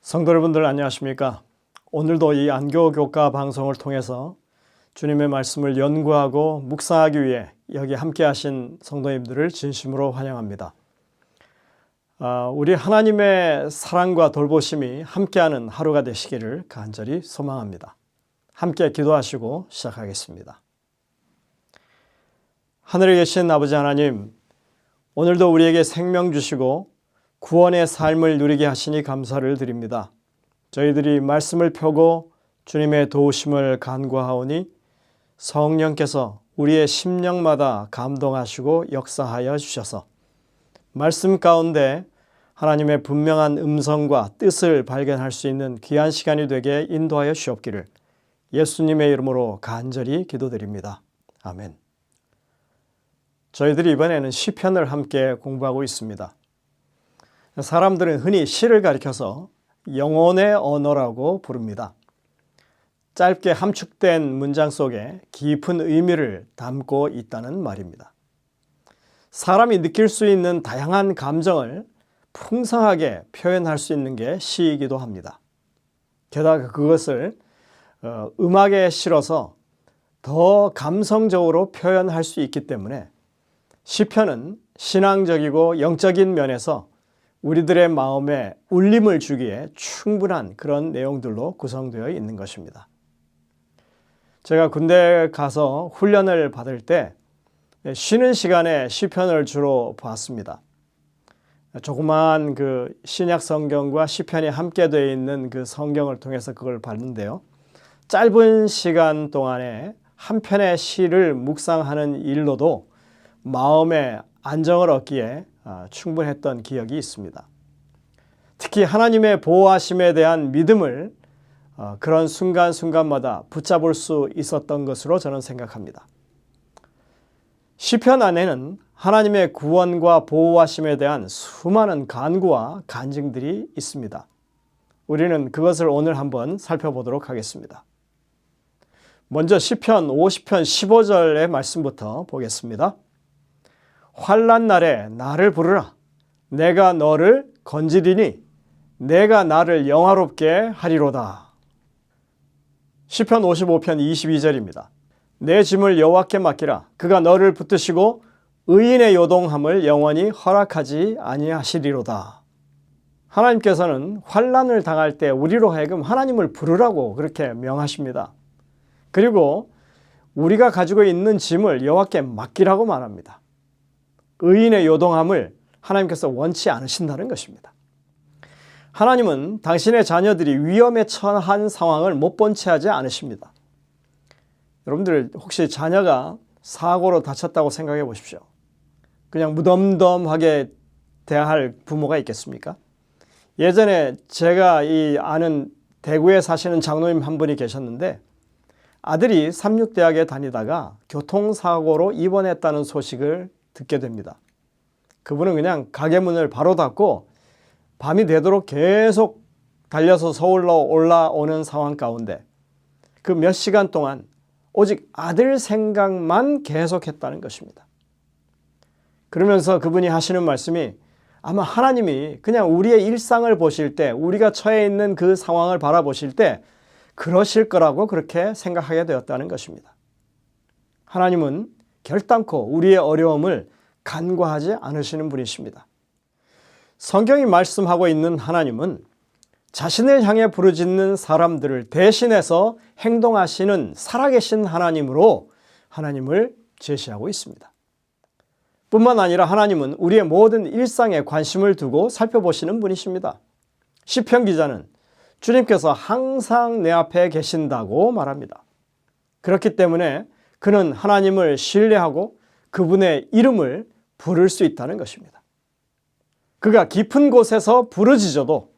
성도 여러분들 안녕하십니까? 오늘도 이 안교 교과 방송을 통해서 주님의 말씀을 연구하고 묵상하기 위해 여기 함께 하신 성도님들을 진심으로 환영합니다. 우리 하나님의 사랑과 돌보심이 함께하는 하루가 되시기를 간절히 소망합니다. 함께 기도하시고 시작하겠습니다. 하늘에 계신 아버지 하나님, 오늘도 우리에게 생명 주시고 구원의 삶을 누리게 하시니 감사를 드립니다. 저희들이 말씀을 펴고 주님의 도우심을 간구하오니 성령께서 우리의 심령마다 감동하시고 역사하여 주셔서 말씀 가운데 하나님의 분명한 음성과 뜻을 발견할 수 있는 귀한 시간이 되게 인도하여 주옵기를 예수님의 이름으로 간절히 기도드립니다. 아멘. 저희들이 이번에는 시편을 함께 공부하고 있습니다. 사람들은 흔히 시를 가리켜서 영혼의 언어라고 부릅니다. 짧게 함축된 문장 속에 깊은 의미를 담고 있다는 말입니다. 사람이 느낄 수 있는 다양한 감정을 풍성하게 표현할 수 있는 게 시이기도 합니다. 게다가 그것을 음악에 실어서 더 감성적으로 표현할 수 있기 때문에 시편은 신앙적이고 영적인 면에서 우리들의 마음에 울림을 주기에 충분한 그런 내용들로 구성되어 있는 것입니다. 제가 군대 가서 훈련을 받을 때 쉬는 시간에 시편을 주로 봤습니다. 조그마한 그 신약 성경과 시편이 함께 되어 있는 그 성경을 통해서 그걸 봤는데요. 짧은 시간 동안에 한 편의 시를 묵상하는 일로도 마음의 안정을 얻기에 충분했던 기억이 있습니다. 특히 하나님의 보호하심에 대한 믿음을 그런 순간순간마다 붙잡을 수 있었던 것으로 저는 생각합니다. 시편 안에는 하나님의 구원과 보호하심에 대한 수많은 간구와 간증들이 있습니다. 우리는 그것을 오늘 한번 살펴보도록 하겠습니다. 먼저 시편 50편 15절의 말씀부터 보겠습니다. 환난 날에 나를 부르라. 내가 너를 건지리니 내가 나를 영화롭게 하리로다. 시편 55편 22절입니다. 내 짐을 여호와께 맡기라. 그가 너를 붙드시고 의인의 요동함을 영원히 허락하지 아니하시리로다. 하나님께서는 환난을 당할 때 우리로 하여금 하나님을 부르라고 그렇게 명하십니다. 그리고 우리가 가지고 있는 짐을 여호와께 맡기라고 말합니다. 의인의 요동함을 하나님께서 원치 않으신다는 것입니다. 하나님은 당신의 자녀들이 위험에 처한 상황을 못 본 채 하지 않으십니다. 여러분들 혹시 자녀가 사고로 다쳤다고 생각해 보십시오. 그냥 무덤덤하게 대할 부모가 있겠습니까? 예전에 제가 아는 대구에 사시는 장로님 한 분이 계셨는데 아들이 삼육대학에 다니다가 교통사고로 입원했다는 소식을 듣게 됩니다. 그분은 그냥 가게 문을 바로 닫고 밤이 되도록 계속 달려서 서울로 올라오는 상황 가운데 그 몇 시간 동안 오직 아들 생각만 계속했다는 것입니다. 그러면서 그분이 하시는 말씀이 아마 하나님이 그냥 우리의 일상을 보실 때 우리가 처해 있는 그 상황을 바라보실 때 그러실 거라고 그렇게 생각하게 되었다는 것입니다. 하나님은 결단코 우리의 어려움을 간과하지 않으시는 분이십니다. 성경이 말씀하고 있는 하나님은 자신을 향해 부르짖는 사람들을 대신해서 행동하시는 살아계신 하나님으로 하나님을 제시하고 있습니다. 뿐만 아니라 하나님은 우리의 모든 일상에 관심을 두고 살펴보시는 분이십니다. 시편 기자는 주님께서 항상 내 앞에 계신다고 말합니다. 그렇기 때문에 그는 하나님을 신뢰하고 그분의 이름을 부를 수 있다는 것입니다. 그가 깊은 곳에서 부르짖어도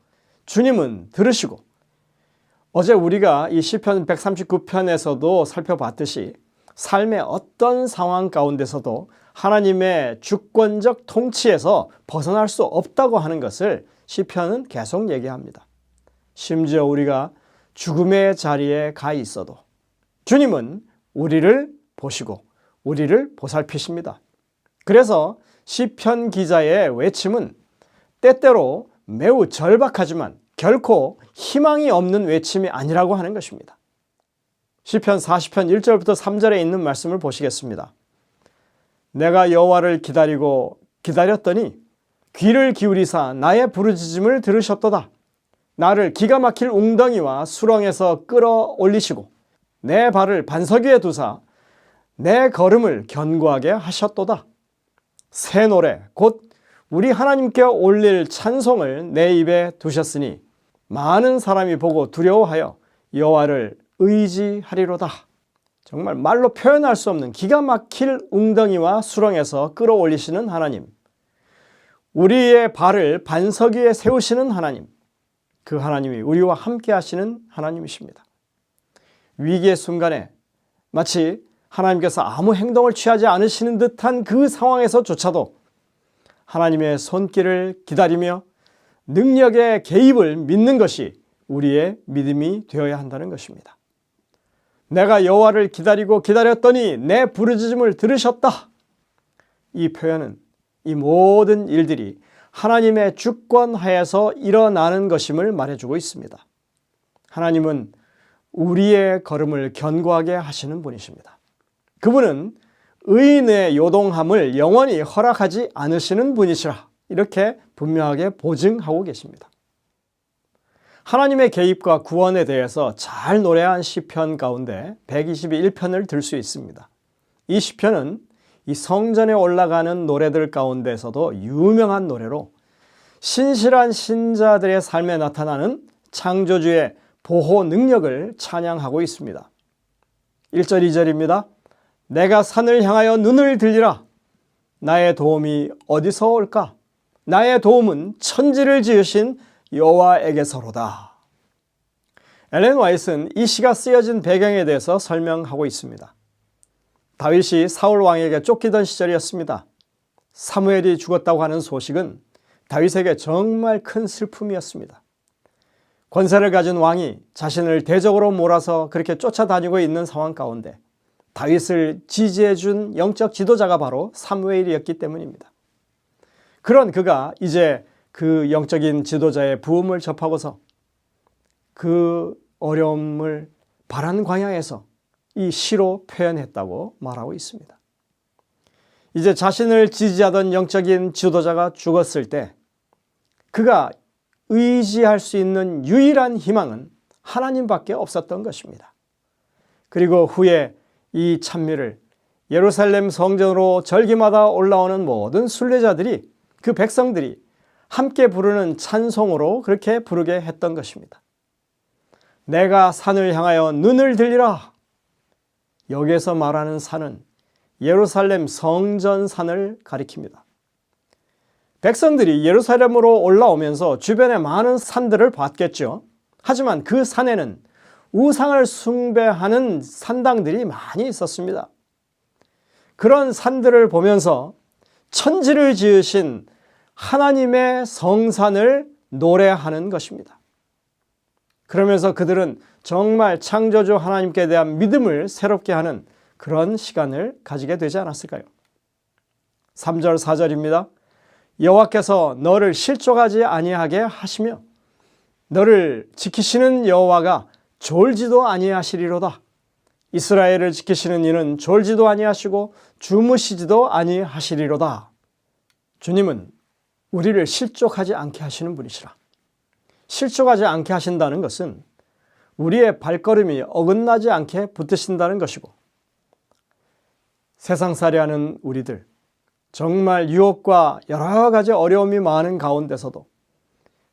주님은 들으시고 어제 우리가 이 시편 139편에서도 살펴봤듯이 삶의 어떤 상황 가운데서도 하나님의 주권적 통치에서 벗어날 수 없다고 하는 것을 시편은 계속 얘기합니다. 심지어 우리가 죽음의 자리에 가 있어도 주님은 우리를 보시고 우리를 보살피십니다. 그래서 시편 기자의 외침은 때때로 매우 절박하지만 결코 희망이 없는 외침이 아니라고 하는 것입니다. 시편 40편 1절부터 3절에 있는 말씀을 보시겠습니다. 내가 여호와를 기다리고 기다렸더니 귀를 기울이사 나의 부르짖음을 들으셨도다. 나를 기가 막힐 웅덩이와 수렁에서 끌어올리시고 내 발을 반석 위에 두사 내 걸음을 견고하게 하셨도다. 새 노래 곧 우리 하나님께 올릴 찬송을 내 입에 두셨으니 많은 사람이 보고 두려워하여 여호와를 의지하리로다. 정말 말로 표현할 수 없는 기가 막힐 웅덩이와 수렁에서 끌어올리시는 하나님, 우리의 발을 반석 위에 세우시는 하나님, 그 하나님이 우리와 함께 하시는 하나님이십니다. 위기의 순간에 마치 하나님께서 아무 행동을 취하지 않으시는 듯한 그 상황에서조차도 하나님의 손길을 기다리며 능력의 개입을 믿는 것이 우리의 믿음이 되어야 한다는 것입니다. 내가 여호와를 기다리고 기다렸더니 내 부르짖음을 들으셨다. 이 표현은 이 모든 일들이 하나님의 주권하에서 일어나는 것임을 말해주고 있습니다. 하나님은 우리의 걸음을 견고하게 하시는 분이십니다. 그분은 의인의 요동함을 영원히 허락하지 않으시는 분이시라 이렇게 분명하게 보증하고 계십니다. 하나님의 개입과 구원에 대해서 잘 노래한 시편 가운데 121편을 들 수 있습니다. 이 시편은 이 성전에 올라가는 노래들 가운데서도 유명한 노래로 신실한 신자들의 삶에 나타나는 창조주의 보호 능력을 찬양하고 있습니다. 1절 2절입니다. 내가 산을 향하여 눈을 들리라. 나의 도움이 어디서 올까? 나의 도움은 천지를 지으신 여호와에게서로다. 엘렌 화이트는 이 시가 쓰여진 배경에 대해서 설명하고 있습니다. 다윗이 사울 왕에게 쫓기던 시절이었습니다. 사무엘이 죽었다고 하는 소식은 다윗에게 정말 큰 슬픔이었습니다. 권세를 가진 왕이 자신을 대적으로 몰아서 그렇게 쫓아다니고 있는 상황 가운데 다윗을 지지해 준 영적 지도자가 바로 사무엘이었기 때문입니다. 그런 그가 이제 그 영적인 지도자의 부음을 접하고서 그 어려움을 바란 광야에서 이 시로 표현했다고 말하고 있습니다. 이제 자신을 지지하던 영적인 지도자가 죽었을 때 그가 의지할 수 있는 유일한 희망은 하나님밖에 없었던 것입니다. 그리고 후에 이 찬미를 예루살렘 성전으로 절기마다 올라오는 모든 순례자들이 그 백성들이 함께 부르는 찬송으로 그렇게 부르게 했던 것입니다. 내가 산을 향하여 눈을 들리라. 여기에서 말하는 산은 예루살렘 성전산을 가리킵니다. 백성들이 예루살렘으로 올라오면서 주변의 많은 산들을 봤겠죠. 하지만 그 산에는 우상을 숭배하는 산당들이 많이 있었습니다. 그런 산들을 보면서 천지를 지으신 하나님의 성산을 노래하는 것입니다. 그러면서 그들은 정말 창조주 하나님께 대한 믿음을 새롭게 하는 그런 시간을 가지게 되지 않았을까요? 3절 4절입니다. 여호와께서 너를 실족하지 아니하게 하시며 너를 지키시는 여호와가 졸지도 아니하시리로다. 이스라엘을 지키시는 이는 졸지도 아니하시고 주무시지도 아니하시리로다. 주님은 우리를 실족하지 않게 하시는 분이시라. 실족하지 않게 하신다는 것은 우리의 발걸음이 어긋나지 않게 붙드신다는 것이고, 세상살이하는 우리들, 정말 유혹과 여러 가지 어려움이 많은 가운데서도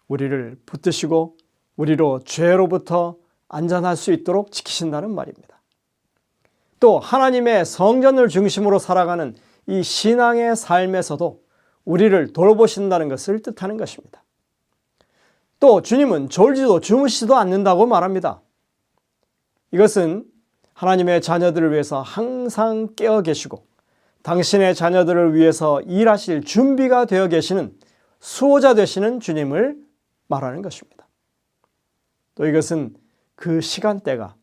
우리를 붙드시고 우리로 죄로부터 안전할 수 있도록 지키신다는 말입니다. 또 하나님의 성전을 중심으로 살아가는 이 신앙의 삶에서도 우리를 돌보신다는 것을 뜻하는 것입니다. 또 주님은 졸지도 주무시지도 않는다고 말합니다. 이것은 하나님의 자녀들을 위해서 항상 깨어 계시고 당신의 자녀들을 위해서 일하실 준비가 되어 계시는 수호자 되시는 주님을 말하는 것입니다. 또 이것은 그 시간대가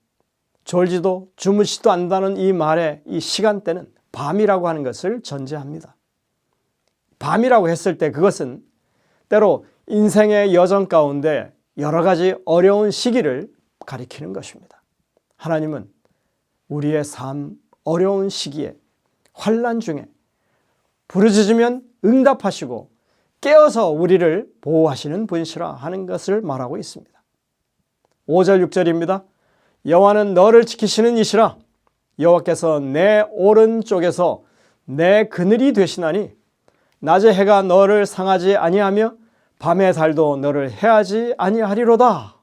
졸지도 주무시지도 않는다는 이 말의 이 시간대는 밤이라고 하는 것을 전제합니다. 밤이라고 했을 때 그것은 때로 인생의 여정 가운데 여러 가지 어려운 시기를 가리키는 것입니다. 하나님은 우리의 삶 어려운 시기에 환난 중에 부르짖으면 응답하시고 깨어서 우리를 보호하시는 분이시라 하는 것을 말하고 있습니다. 5절 6절입니다. 여호와는 너를 지키시는 이시라. 여호와께서 내 오른쪽에서 내 그늘이 되시나니 낮에 해가 너를 상하지 아니하며 밤의 달도 너를 해하지 아니하리로다.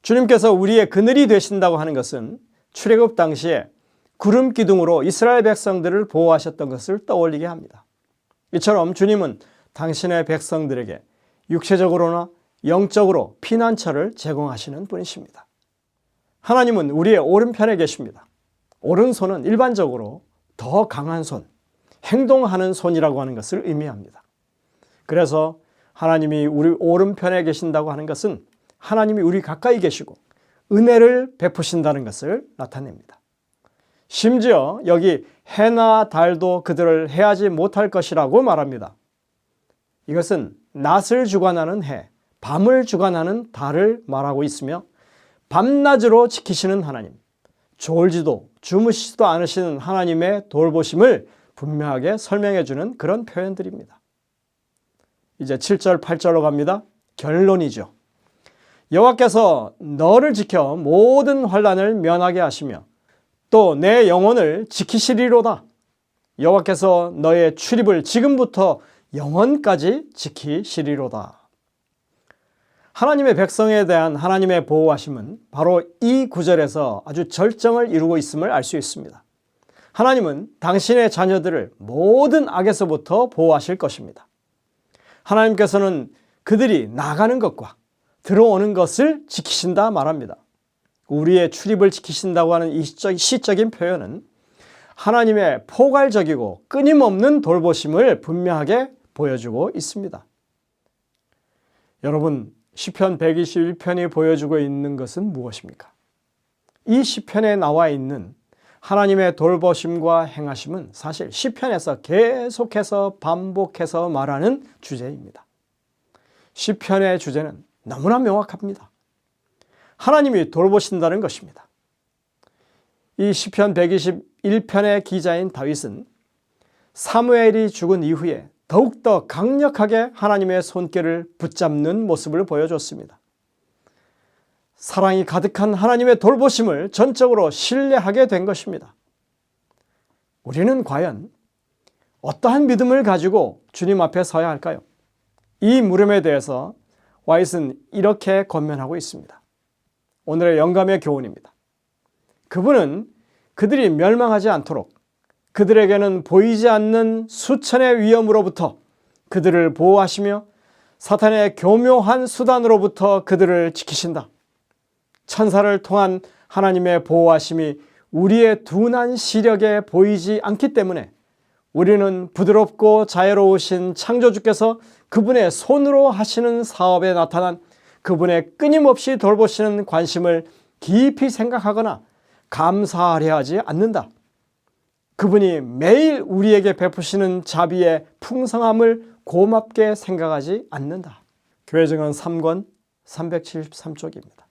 주님께서 우리의 그늘이 되신다고 하는 것은 출애굽 당시에 구름 기둥으로 이스라엘 백성들을 보호하셨던 것을 떠올리게 합니다. 이처럼 주님은 당신의 백성들에게 육체적으로나 영적으로 피난처를 제공하시는 분이십니다. 하나님은 우리의 오른편에 계십니다. 오른손은 일반적으로 더 강한 손, 행동하는 손이라고 하는 것을 의미합니다. 그래서 하나님이 우리 오른편에 계신다고 하는 것은 하나님이 우리 가까이 계시고 은혜를 베푸신다는 것을 나타냅니다. 심지어 여기 해나 달도 그들을 해하지 못할 것이라고 말합니다. 이것은 낮을 주관하는 해, 밤을 주관하는 달을 말하고 있으며 밤낮으로 지키시는 하나님, 졸지도 주무시지도 않으시는 하나님의 돌보심을 분명하게 설명해 주는 그런 표현들입니다. 이제 7절, 8절로 갑니다. 결론이죠. 여호와께서 너를 지켜 모든 환난을 면하게 하시며 또 내 영혼을 지키시리로다. 여호와께서 너의 출입을 지금부터 영원까지 지키시리로다. 하나님의 백성에 대한 하나님의 보호하심은 바로 이 구절에서 아주 절정을 이루고 있음을 알 수 있습니다. 하나님은 당신의 자녀들을 모든 악에서부터 보호하실 것입니다. 하나님께서는 그들이 나가는 것과 들어오는 것을 지키신다 말합니다. 우리의 출입을 지키신다고 하는 이 시적인 표현은 하나님의 포괄적이고 끊임없는 돌보심을 분명하게 보여주고 있습니다. 여러분, 시편 121편이 보여주고 있는 것은 무엇입니까? 이 시편에 나와 있는 하나님의 돌보심과 행하심은 사실 시편에서 계속해서 반복해서 말하는 주제입니다. 시편의 주제는 너무나 명확합니다. 하나님이 돌보신다는 것입니다. 이 시편 121편의 기자인 다윗은 사무엘이 죽은 이후에 더욱더 강력하게 하나님의 손길을 붙잡는 모습을 보여줬습니다. 사랑이 가득한 하나님의 돌보심을 전적으로 신뢰하게 된 것입니다. 우리는 과연 어떠한 믿음을 가지고 주님 앞에 서야 할까요? 이 물음에 대해서 와잇은 이렇게 권면하고 있습니다. 오늘의 영감의 교훈입니다. 그분은 그들이 멸망하지 않도록 그들에게는 보이지 않는 수천의 위험으로부터 그들을 보호하시며 사탄의 교묘한 수단으로부터 그들을 지키신다. 천사를 통한 하나님의 보호하심이 우리의 둔한 시력에 보이지 않기 때문에 우리는 부드럽고 자애로우신 창조주께서 그분의 손으로 하시는 사업에 나타난 그분의 끊임없이 돌보시는 관심을 깊이 생각하거나 감사하려 하지 않는다. 그분이 매일 우리에게 베푸시는 자비의 풍성함을 고맙게 생각하지 않는다. 교회증언 3권 373쪽입니다.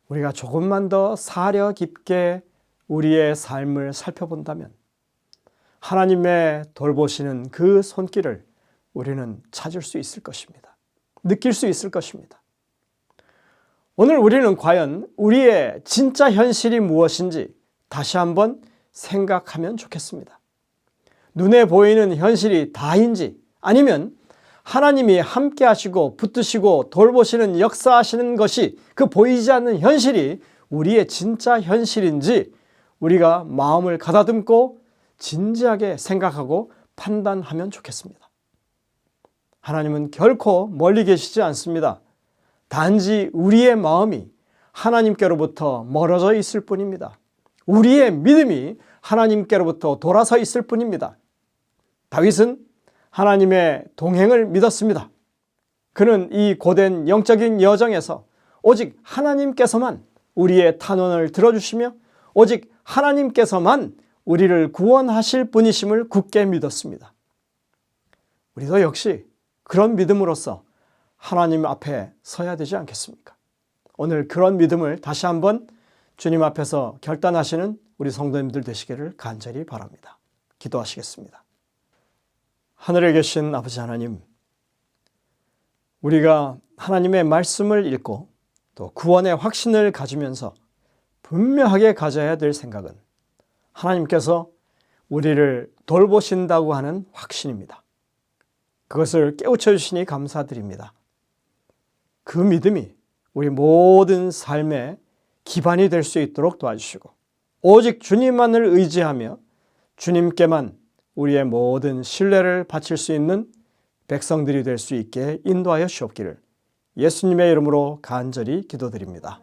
우리가 조금만 더 사려 깊게 우리의 삶을 살펴본다면 하나님의 돌보시는 그 손길을 우리는 찾을 수 있을 것입니다. 느낄 수 있을 것입니다. 오늘 우리는 과연 우리의 진짜 현실이 무엇인지 다시 한번 생각하면 좋겠습니다. 눈에 보이는 현실이 다인지 아니면 하나님이 함께 하시고 붙드시고 돌보시는 역사하시는 것이 그 보이지 않는 현실이 우리의 진짜 현실인지 우리가 마음을 가다듬고 진지하게 생각하고 판단하면 좋겠습니다. 하나님은 결코 멀리 계시지 않습니다. 단지 우리의 마음이 하나님께로부터 멀어져 있을 뿐입니다. 우리의 믿음이 하나님께로부터 돌아서 있을 뿐입니다. 다윗은 하나님의 동행을 믿었습니다. 그는 이 고된 영적인 여정에서 오직 하나님께서만 우리의 탄원을 들어주시며 오직 하나님께서만 우리를 구원하실 분이심을 굳게 믿었습니다. 우리도 역시 그런 믿음으로써 하나님 앞에 서야 되지 않겠습니까? 오늘 그런 믿음을 다시 한번 주님 앞에서 결단하시는 우리 성도님들 되시기를 간절히 바랍니다. 기도하시겠습니다. 하늘에 계신 아버지 하나님, 우리가 하나님의 말씀을 읽고 또 구원의 확신을 가지면서 분명하게 가져야 될 생각은 하나님께서 우리를 돌보신다고 하는 확신입니다. 그것을 깨우쳐 주시니 감사드립니다. 그 믿음이 우리 모든 삶의 기반이 될 수 있도록 도와주시고 오직 주님만을 의지하며 주님께만 우리의 모든 신뢰를 바칠 수 있는 백성들이 될 수 있게 인도하여 주옵기를 예수님의 이름으로 간절히 기도드립니다.